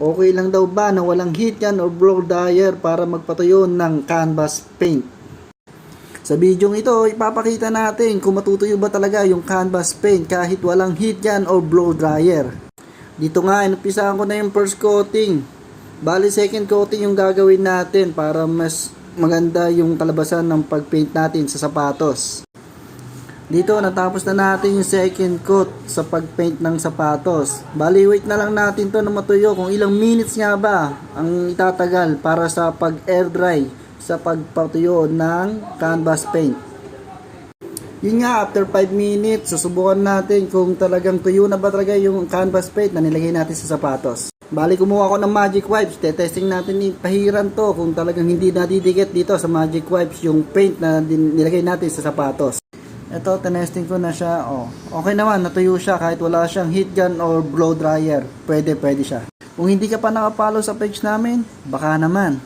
Okay lang daw ba na walang heat gun or blow dryer para magpatuyo ng canvas paint? Sa video ito, ipapakita natin kung matutuyo ba talaga yung canvas paint kahit walang heat gun or blow dryer. Dito nga, inumpisahan ko na yung first coating. Bali, second coating yung gagawin natin para mas maganda yung kalabasan ng pag-paint natin sa sapatos. Dito, natapos na natin yung second coat sa pag-paint ng sapatos. Bali, wait na lang natin to na matuyo kung ilang minutes nga ba ang itatagal para sa pag-air dry sa pagpatuyo ng canvas paint. Yun nga, after 5 minutes, susubukan natin kung talagang tuyo na ba talaga yung canvas paint na nilagay natin sa sapatos. Bali, kumuha ko ng magic wipes. Tetesting natin ipahiran to kung talagang hindi nadidikit dito sa magic wipes yung paint na nilagay natin sa sapatos. Ito, tinesting ko na siya. Okay naman, natuyo siya kahit wala siyang heat gun or blow dryer. Pwede siya. Kung hindi ka pa nakapollow sa page namin, baka naman.